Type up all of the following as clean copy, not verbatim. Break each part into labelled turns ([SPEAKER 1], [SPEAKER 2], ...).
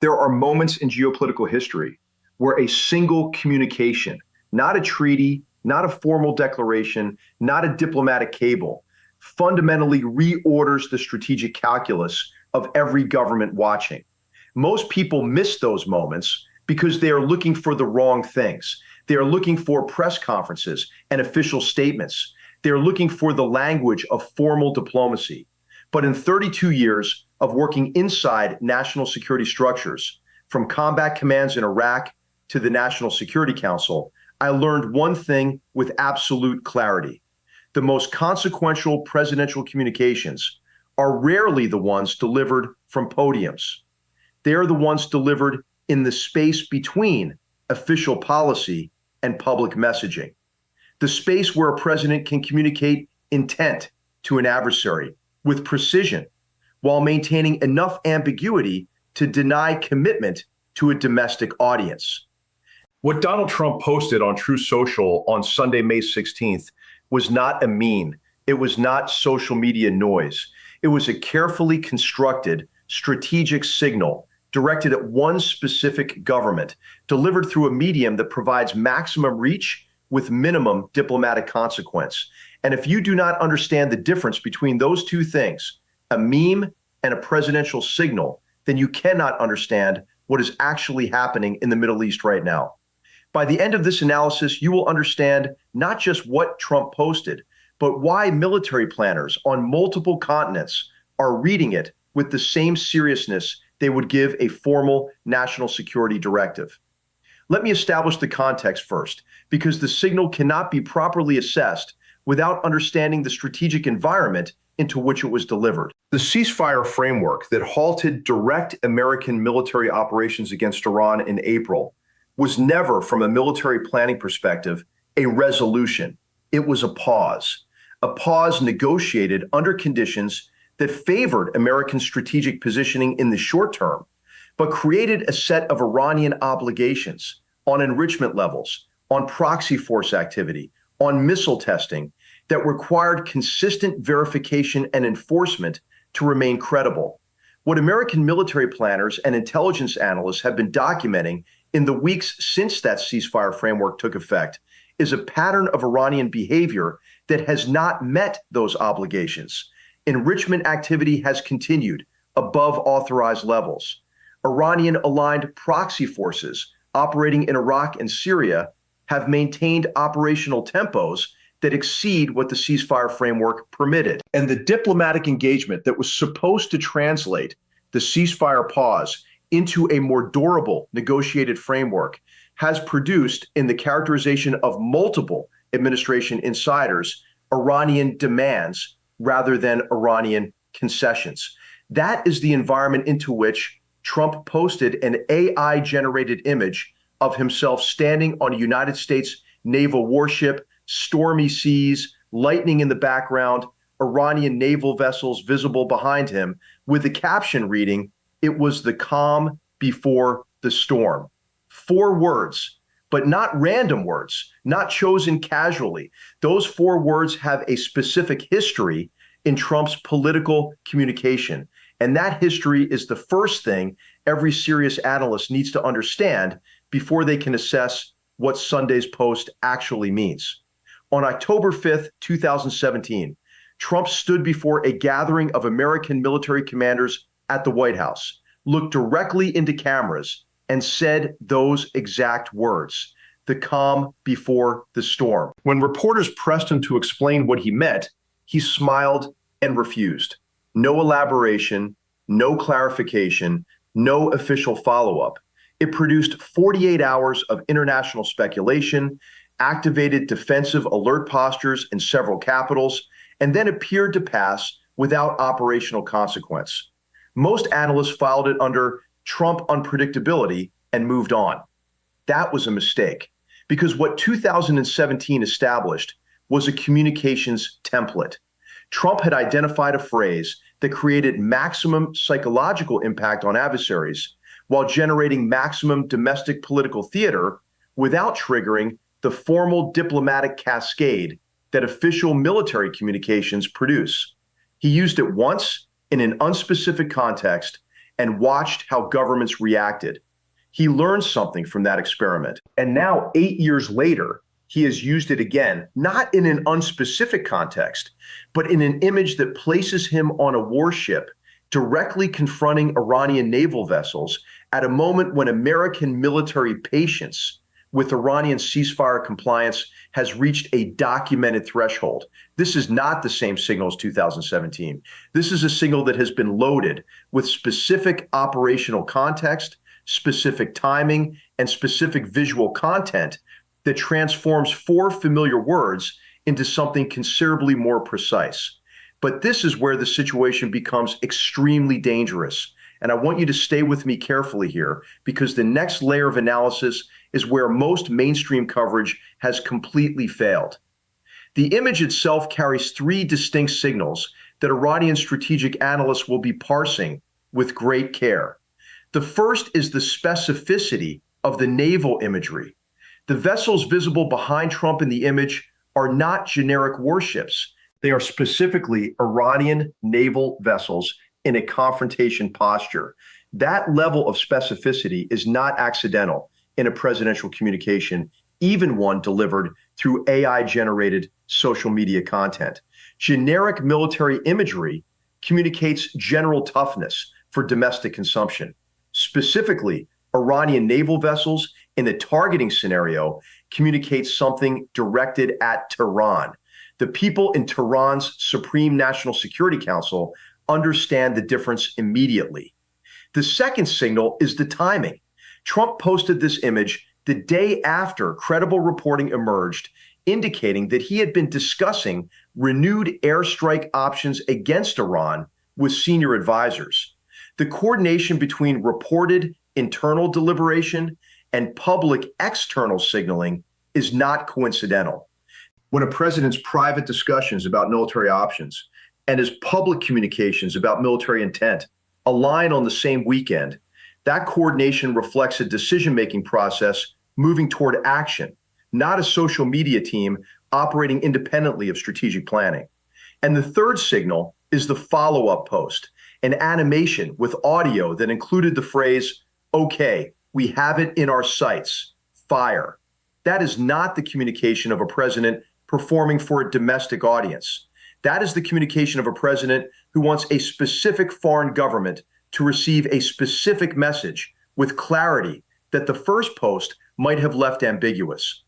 [SPEAKER 1] There are moments in geopolitical history where a single communication, not a treaty, not a formal declaration, not a diplomatic cable, fundamentally reorders the strategic calculus of every government watching. Most people miss those moments because they are looking for the wrong things. They are looking for press conferences and official statements. They are looking for the language of formal diplomacy. But in 32 years of working inside national security structures, from combat commands in Iraq to the National Security Council, I learned one thing with absolute clarity. The most consequential presidential communications are rarely the ones delivered from podiums. They are the ones delivered in the space between official policy and public messaging. The space where a president can communicate intent to an adversary with precision while maintaining enough ambiguity to deny commitment to a domestic audience. What Donald Trump posted on Truth Social on Sunday, May 16th was not a meme. It was not social media noise. It was a carefully constructed strategic signal directed at one specific government, delivered through a medium that provides maximum reach with minimum diplomatic consequence. And if you do not understand the difference between those two things, a meme and a presidential signal, then you cannot understand what is actually happening in the Middle East right now. By the end of this analysis, you will understand not just what Trump posted, but why military planners on multiple continents are reading it with the same seriousness they would give a formal national security directive. Let me establish the context first, because the signal cannot be properly assessed without understanding the strategic environment into which it was delivered. The ceasefire framework that halted direct American military operations against Iran in April was never, from a military planning perspective, a resolution. It was a pause negotiated under conditions that favored American strategic positioning in the short term, but created a set of Iranian obligations on enrichment levels, on proxy force activity, on missile testing that required consistent verification and enforcement to remain credible. What American military planners and intelligence analysts have been documenting in the weeks since that ceasefire framework took effect is a pattern of Iranian behavior that has not met those obligations. Enrichment activity has continued above authorized levels. Iranian-aligned proxy forces operating in Iraq and Syria have maintained operational tempos that exceed what the ceasefire framework permitted. And the diplomatic engagement that was supposed to translate the ceasefire pause into a more durable negotiated framework has produced, in the characterization of multiple administration insiders, Iranian demands rather than Iranian concessions. That is the environment into which Trump posted an AI-generated image of himself standing on a United States naval warship, stormy seas, lightning in the background, Iranian naval vessels visible behind him, with the caption reading, "It was the calm before the storm." 4 words, but not random words, not chosen casually. Those 4 words have a specific history in Trump's political communication. And that history is the first thing every serious analyst needs to understand before they can assess what Sunday's post actually means. On October 5th, 2017, Trump stood before a gathering of American military commanders at the White House, looked directly into cameras, and said those exact words, "the calm before the storm." When reporters pressed him to explain what he meant, he smiled and refused. No elaboration, no clarification, no official follow-up. It produced 48 hours of international speculation, activated defensive alert postures in several capitals, and then appeared to pass without operational consequence. Most analysts filed it under Trump unpredictability and moved on. That was a mistake, because what 2017 established was a communications template. Trump had identified a phrase that created maximum psychological impact on adversaries while generating maximum domestic political theater without triggering the formal diplomatic cascade that official military communications produce. He used it once in an unspecific context and watched how governments reacted. He learned something from that experiment. And now, 8 years later, he has used it again, not in an unspecific context, but in an image that places him on a warship directly confronting Iranian naval vessels at a moment when American military patience with Iranian ceasefire compliance has reached a documented threshold. This is not the same signal as 2017. This is a signal that has been loaded with specific operational context, specific timing, and specific visual content that transforms four familiar words into something considerably more precise. But this is where the situation becomes extremely dangerous. And I want you to stay with me carefully here, because the next layer of analysis is where most mainstream coverage has completely failed. The image itself carries three distinct signals that Iranian strategic analysts will be parsing with great care. The first is the specificity of the naval imagery. The vessels visible behind Trump in the image are not generic warships. They are specifically Iranian naval vessels in a confrontation posture. That level of specificity is not accidental in a presidential communication, even one delivered through AI-generated social media content. Generic military imagery communicates general toughness for domestic consumption. Specifically, Iranian naval vessels in the targeting scenario communicate something directed at Tehran. The people in Tehran's Supreme National Security Council understand the difference immediately. The second signal is the timing. Trump posted this image the day after credible reporting emerged, indicating that he had been discussing renewed airstrike options against Iran with senior advisors. The coordination between reported internal deliberation and public external signaling is not coincidental. When a president's private discussions about military options and his public communications about military intent align on the same weekend, that coordination reflects a decision-making process moving toward action, not a social media team operating independently of strategic planning. And the third signal is the follow-up post, an animation with audio that included the phrase, "Okay, we have it in our sights, fire." That is not the communication of a president performing for a domestic audience. That is the communication of a president who wants a specific foreign government to receive a specific message with clarity that the first post might have left ambiguous.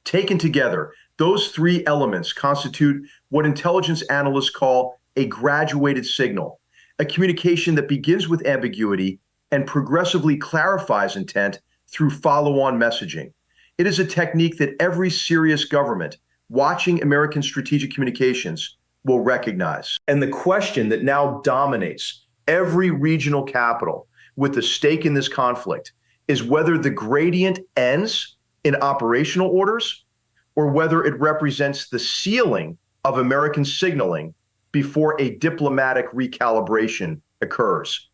[SPEAKER 1] Taken together, those three elements constitute what intelligence analysts call a graduated signal, a communication that begins with ambiguity and progressively clarifies intent through follow-on messaging. It is a technique that every serious government watching American strategic communications will recognize. And the question that now dominates every regional capital with a stake in this conflict is whether the gradient ends in operational orders or whether it represents the ceiling of American signaling before a diplomatic recalibration occurs.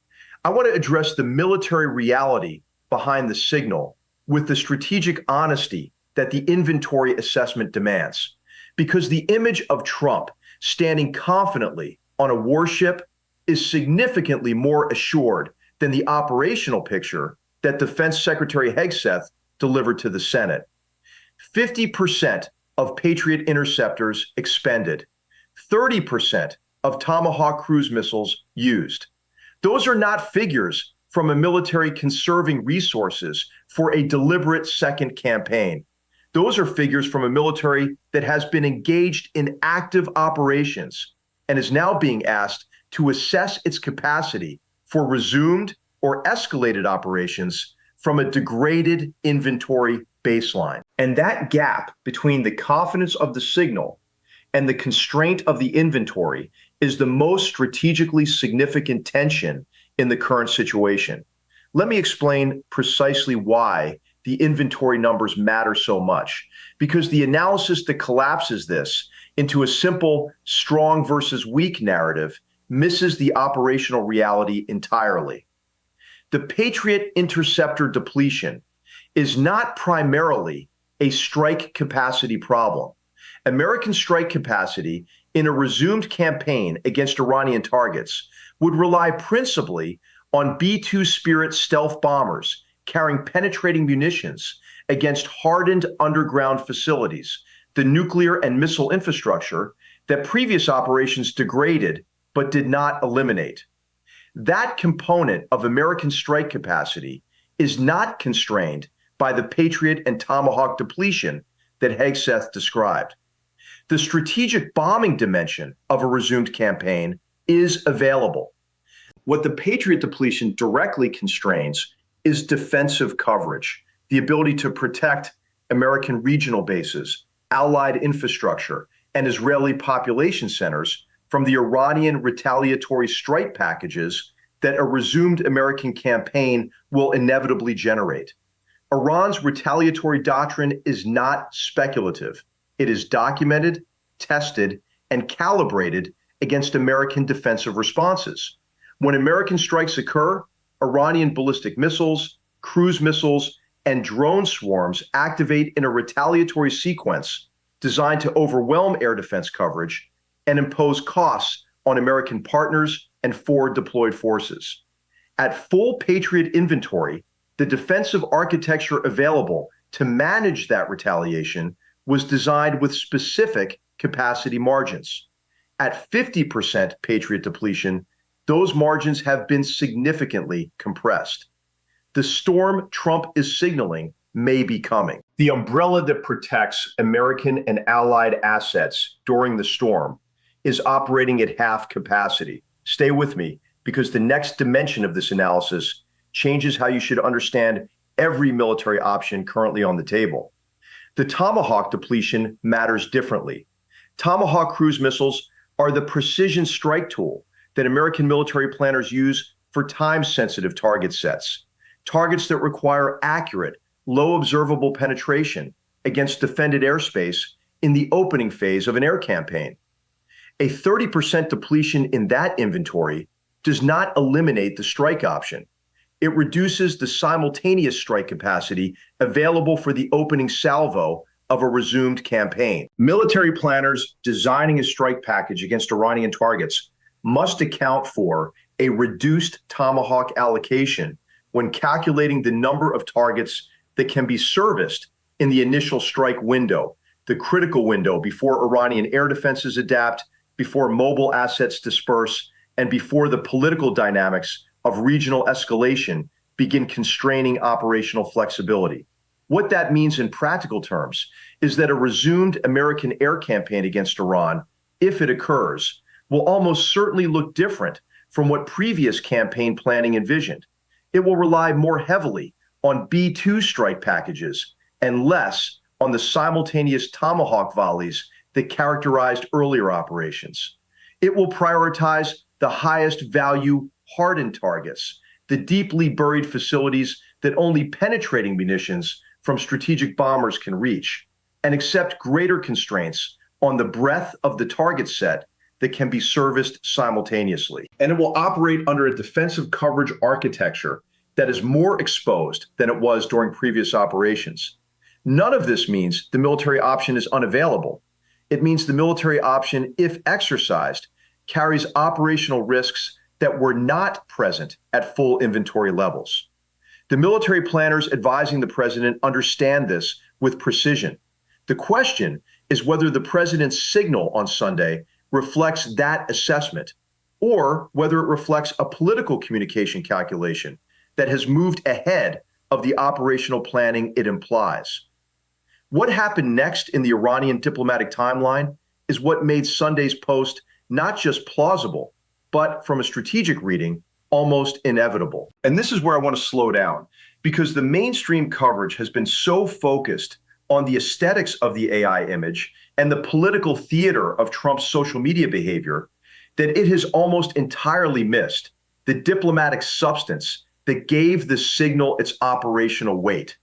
[SPEAKER 1] I want to address the military reality behind the signal with the strategic honesty that the inventory assessment demands. Because the image of Trump standing confidently on a warship is significantly more assured than the operational picture that Defense Secretary Hegseth delivered to the Senate. 50% of Patriot interceptors expended, 30% of Tomahawk cruise missiles used. Those are not figures from a military conserving resources for a deliberate second campaign. Those are figures from a military that has been engaged in active operations and is now being asked to assess its capacity for resumed or escalated operations from a degraded inventory baseline. And that gap between the confidence of the signal and the constraint of the inventory is the most strategically significant tension in the current situation. Let me explain precisely why the inventory numbers matter so much, because the analysis that collapses this into a simple strong versus weak narrative misses the operational reality entirely. The Patriot interceptor depletion is not primarily a strike capacity problem. American strike capacity in a resumed campaign against Iranian targets would rely principally on B-2 Spirit stealth bombers carrying penetrating munitions against hardened underground facilities, the nuclear and missile infrastructure that previous operations degraded but did not eliminate. That component of American strike capacity is not constrained by the Patriot and Tomahawk depletion that Hegseth described. The strategic bombing dimension of a resumed campaign is available. What the Patriot depletion directly constrains is defensive coverage, the ability to protect American regional bases, allied infrastructure, and Israeli population centers from the Iranian retaliatory strike packages that a resumed American campaign will inevitably generate. Iran's retaliatory doctrine is not speculative. It is documented, tested, and calibrated against American defensive responses. When American strikes occur, Iranian ballistic missiles, cruise missiles, and drone swarms activate in a retaliatory sequence designed to overwhelm air defense coverage and impose costs on American partners and forward deployed forces. At full Patriot inventory, the defensive architecture available to manage that retaliation was designed with specific capacity margins. At 50% Patriot depletion, those margins have been significantly compressed. The storm Trump is signaling may be coming. The umbrella that protects American and allied assets during the storm is operating at half capacity. Stay with me, because the next dimension of this analysis changes how you should understand every military option currently on the table. The Tomahawk depletion matters differently. Tomahawk cruise missiles are the precision strike tool that American military planners use for time-sensitive target sets, targets that require accurate, low observable penetration against defended airspace in the opening phase of an air campaign. A 30% depletion in that inventory does not eliminate the strike option. It reduces the simultaneous strike capacity available for the opening salvo of a resumed campaign. Military planners designing a strike package against Iranian targets must account for a reduced Tomahawk allocation when calculating the number of targets that can be serviced in the initial strike window, the critical window before Iranian air defenses adapt, before mobile assets disperse, and before the political dynamics of regional escalation begin constraining operational flexibility. What that means in practical terms is that a resumed American air campaign against Iran, if it occurs, will almost certainly look different from what previous campaign planning envisioned. It will rely more heavily on B-2 strike packages and less on the simultaneous Tomahawk volleys that characterized earlier operations. It will prioritize the highest value hardened targets, the deeply buried facilities that only penetrating munitions from strategic bombers can reach, and accept greater constraints on the breadth of the target set that can be serviced simultaneously. And it will operate under a defensive coverage architecture that is more exposed than it was during previous operations. None of this means the military option is unavailable. It means the military option, if exercised, carries operational risks that were not present at full inventory levels. The military planners advising the president understand this with precision. The question is whether the president's signal on Sunday reflects that assessment, or whether it reflects a political communication calculation that has moved ahead of the operational planning it implies. What happened next in the Iranian diplomatic timeline is what made Sunday's post not just plausible, but from a strategic reading, almost inevitable. And this is where I want to slow down, because the mainstream coverage has been so focused on the aesthetics of the AI image and the political theater of Trump's social media behavior that it has almost entirely missed the diplomatic substance that gave the signal its operational weight.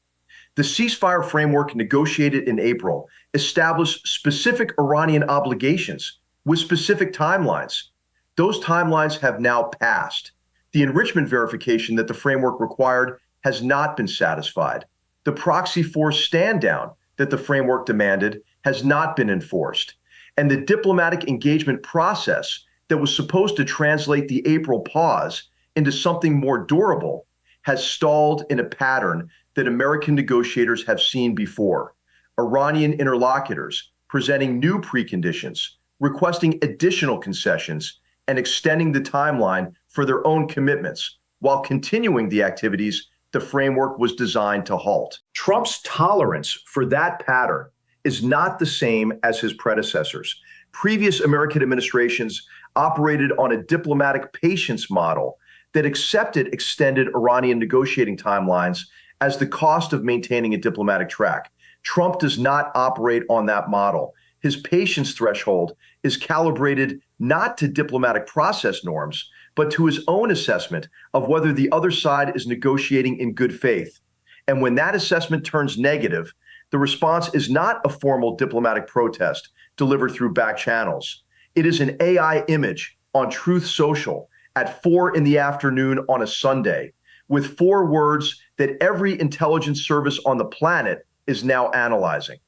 [SPEAKER 1] The ceasefire framework negotiated in April established specific Iranian obligations with specific timelines. Those timelines have now passed. The enrichment verification that the framework required has not been satisfied. The proxy force stand down that the framework demanded has not been enforced. And the diplomatic engagement process that was supposed to translate the April pause into something more durable has stalled in a pattern that American negotiators have seen before. Iranian interlocutors presenting new preconditions, requesting additional concessions, and extending the timeline for their own commitments while continuing the activities the framework was designed to halt. Trump's tolerance for that pattern is not the same as his predecessors. Previous American administrations operated on a diplomatic patience model that accepted extended Iranian negotiating timelines as the cost of maintaining a diplomatic track. Trump does not operate on that model. His patience threshold is calibrated not to diplomatic process norms, but to his own assessment of whether the other side is negotiating in good faith. And when that assessment turns negative, the response is not a formal diplomatic protest delivered through back channels. It is an AI image on Truth Social at 4 p.m. on a Sunday, with 4 words that every intelligence service on the planet is now analyzing.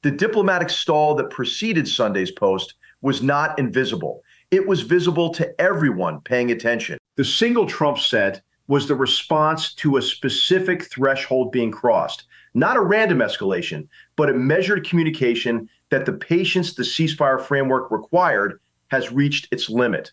[SPEAKER 1] The diplomatic stall that preceded Sunday's post was not invisible. It was visible to everyone paying attention. The signal Trump sent was the response to a specific threshold being crossed, not a random escalation, but a measured communication that the patience the ceasefire framework required has reached its limit.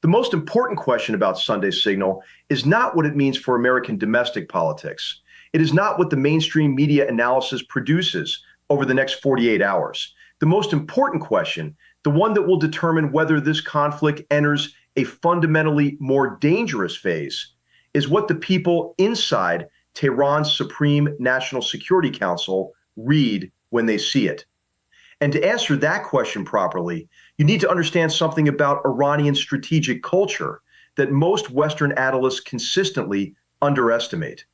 [SPEAKER 1] The most important question about Sunday's signal is not what it means for American domestic politics. It is not what the mainstream media analysis produces over the next 48 hours. The most important question, the one that will determine whether this conflict enters a fundamentally more dangerous phase, is what the people inside Tehran's Supreme National Security Council read when they see it. And to answer that question properly, you need to understand something about Iranian strategic culture that most Western analysts consistently underestimate.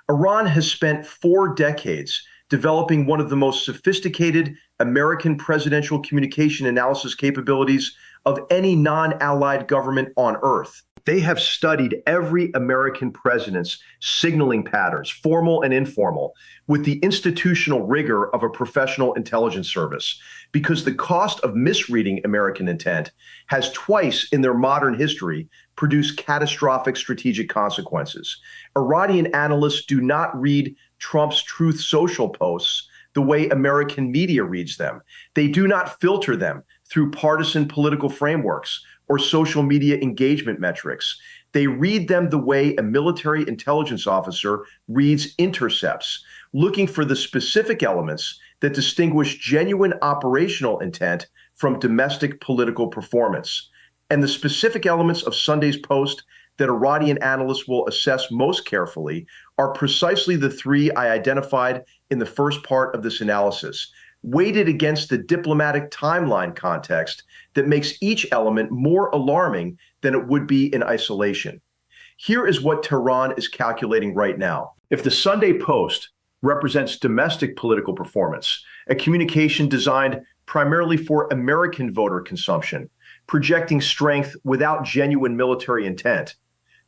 [SPEAKER 1] Iran has spent 4 decades developing one of the most sophisticated American presidential communication analysis capabilities of any non-allied government on earth. They have studied every American president's signaling patterns, formal and informal, with the institutional rigor of a professional intelligence service, because the cost of misreading American intent has twice in their modern history produced catastrophic strategic consequences. Iranian analysts do not read Trump's Truth Social posts the way American media reads them. They do not filter them through partisan political frameworks or social media engagement metrics. They read them the way a military intelligence officer reads intercepts, looking for the specific elements that distinguish genuine operational intent from domestic political performance. And the specific elements of Sunday's post that Iranian analysts will assess most carefully are precisely the 3 I identified in the first part of this analysis, weighted against the diplomatic timeline context that makes each element more alarming than it would be in isolation. Here is what Tehran is calculating right now. If the Sunday Post represents domestic political performance, a communication designed primarily for American voter consumption, projecting strength without genuine military intent,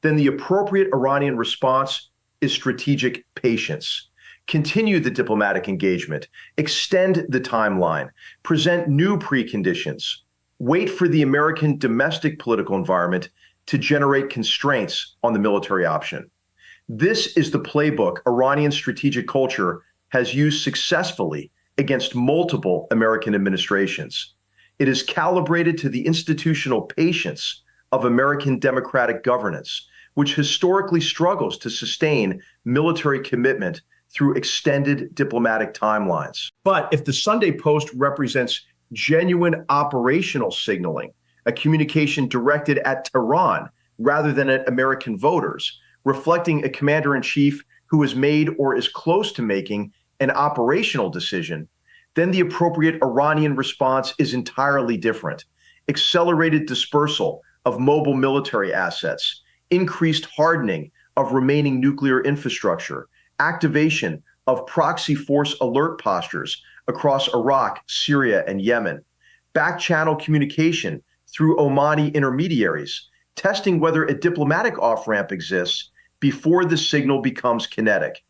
[SPEAKER 1] then the appropriate Iranian response is strategic patience. Continue the diplomatic engagement, extend the timeline, present new preconditions, wait for the American domestic political environment to generate constraints on the military option. This is the playbook Iranian strategic culture has used successfully against multiple American administrations. It is calibrated to the institutional patience of American democratic governance, which historically struggles to sustain military commitment through extended diplomatic timelines. But if the Sunday Post represents genuine operational signaling, a communication directed at Tehran rather than at American voters, reflecting a commander-in-chief who has made or is close to making an operational decision, then the appropriate Iranian response is entirely different. Accelerated dispersal of mobile military assets, increased hardening of remaining nuclear infrastructure, activation of proxy force alert postures across Iraq, Syria, and Yemen, back-channel communication through Omani intermediaries, testing whether a diplomatic off-ramp exists before the signal becomes kinetic.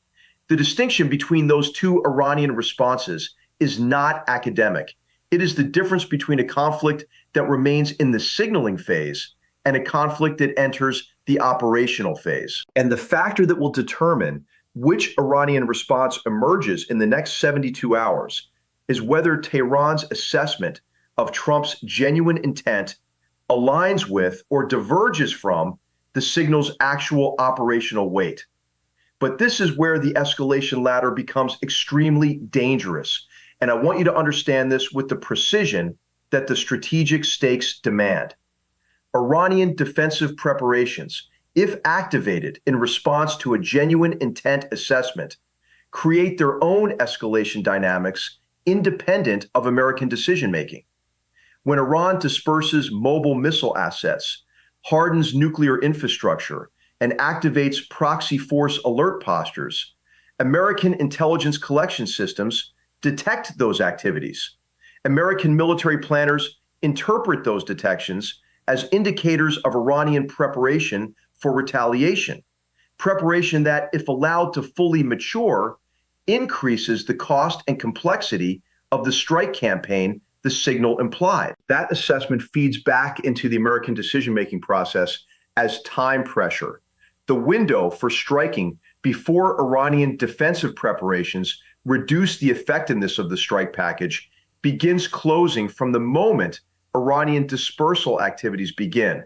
[SPEAKER 1] The distinction between those 2 Iranian responses is not academic. It is the difference between a conflict that remains in the signaling phase and a conflict that enters the operational phase. And the factor that will determine which Iranian response emerges in the next 72 hours is whether Tehran's assessment of Trump's genuine intent aligns with or diverges from the signal's actual operational weight. But this is where the escalation ladder becomes extremely dangerous. And I want you to understand this with the precision that the strategic stakes demand. Iranian defensive preparations, if activated in response to a genuine intent assessment, create their own escalation dynamics independent of American decision-making. When Iran disperses mobile missile assets, hardens nuclear infrastructure, and activates proxy force alert postures, American intelligence collection systems detect those activities. American military planners interpret those detections as indicators of Iranian preparation for retaliation, preparation that, if allowed to fully mature, increases the cost and complexity of the strike campaign the signal implied. That assessment feeds back into the American decision-making process as time pressure. The window for striking before Iranian defensive preparations reduce the effectiveness of the strike package begins closing from the moment Iranian dispersal activities begin.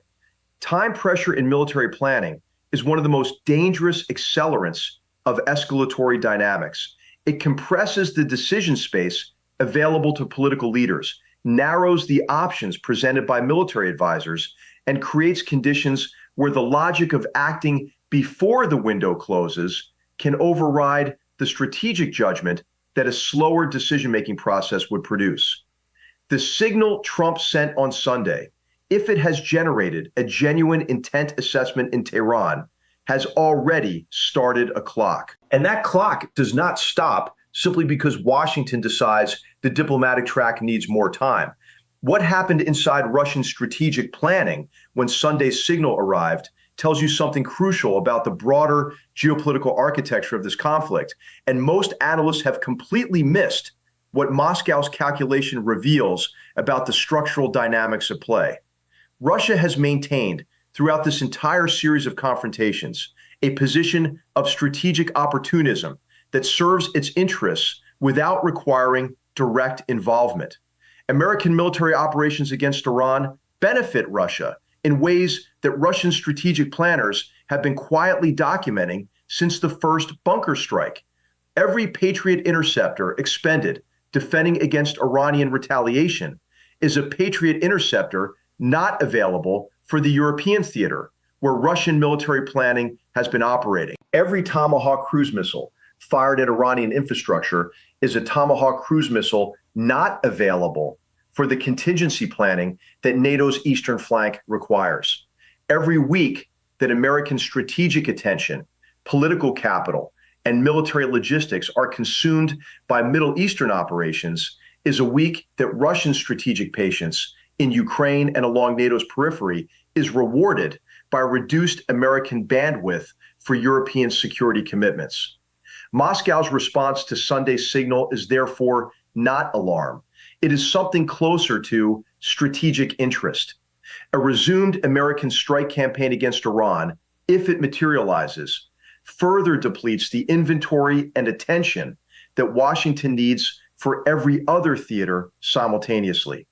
[SPEAKER 1] Time pressure in military planning is one of the most dangerous accelerants of escalatory dynamics. It compresses the decision space available to political leaders, narrows the options presented by military advisors, and creates conditions where the logic of acting before the window closes can override the strategic judgment that a slower decision-making process would produce. The signal Trump sent on Sunday, if it has generated a genuine intent assessment in Tehran, has already started a clock. And that clock does not stop simply because Washington decides the diplomatic track needs more time. What happened inside Russian strategic planning when Sunday's signal arrived tells you something crucial about the broader geopolitical architecture of this conflict. And most analysts have completely missed what Moscow's calculation reveals about the structural dynamics at play. Russia has maintained throughout this entire series of confrontations a position of strategic opportunism that serves its interests without requiring direct involvement. American military operations against Iran benefit Russia in ways that Russian strategic planners have been quietly documenting since the first bunker strike. Every Patriot interceptor expended defending against Iranian retaliation is a Patriot interceptor not available for the European theater, where Russian military planning has been operating. Every Tomahawk cruise missile fired at Iranian infrastructure is a Tomahawk cruise missile not available for the contingency planning that NATO's eastern flank requires. Every week that American strategic attention, political capital, and military logistics are consumed by Middle Eastern operations is a week that Russian strategic patience in Ukraine and along NATO's periphery is rewarded by reduced American bandwidth for European security commitments. Moscow's response to Sunday's signal is therefore not alarm. It is something closer to strategic interest. A resumed American strike campaign against Iran, if it materializes, further depletes the inventory and attention that Washington needs for every other theater simultaneously.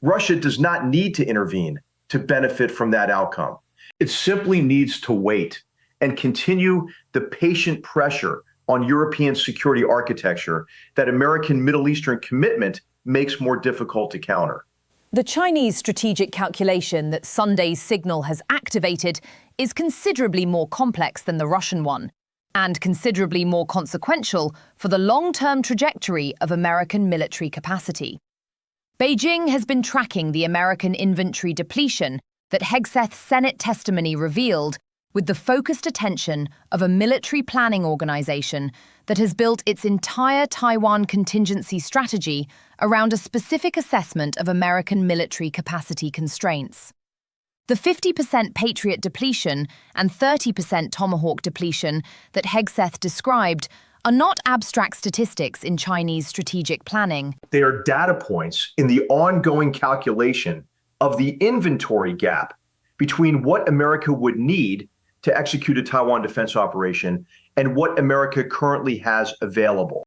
[SPEAKER 1] Russia does not need to intervene to benefit from that outcome. It simply needs to wait and continue the patient pressure on European security architecture that American Middle Eastern commitment makes more difficult to counter.
[SPEAKER 2] The Chinese strategic calculation that Sunday's signal has activated is considerably more complex than the Russian one, and considerably more consequential for the long-term trajectory of American military capacity. Beijing has been tracking the American inventory depletion that Hegseth's Senate testimony revealed with the focused attention of a military planning organization that has built its entire Taiwan contingency strategy around a specific assessment of American military capacity constraints. The 50% Patriot depletion and 30% Tomahawk depletion that Hegseth described are not abstract statistics in Chinese strategic planning.
[SPEAKER 1] They are data points in the ongoing calculation of the inventory gap between what America would need to execute a Taiwan defense operation and what America currently has available.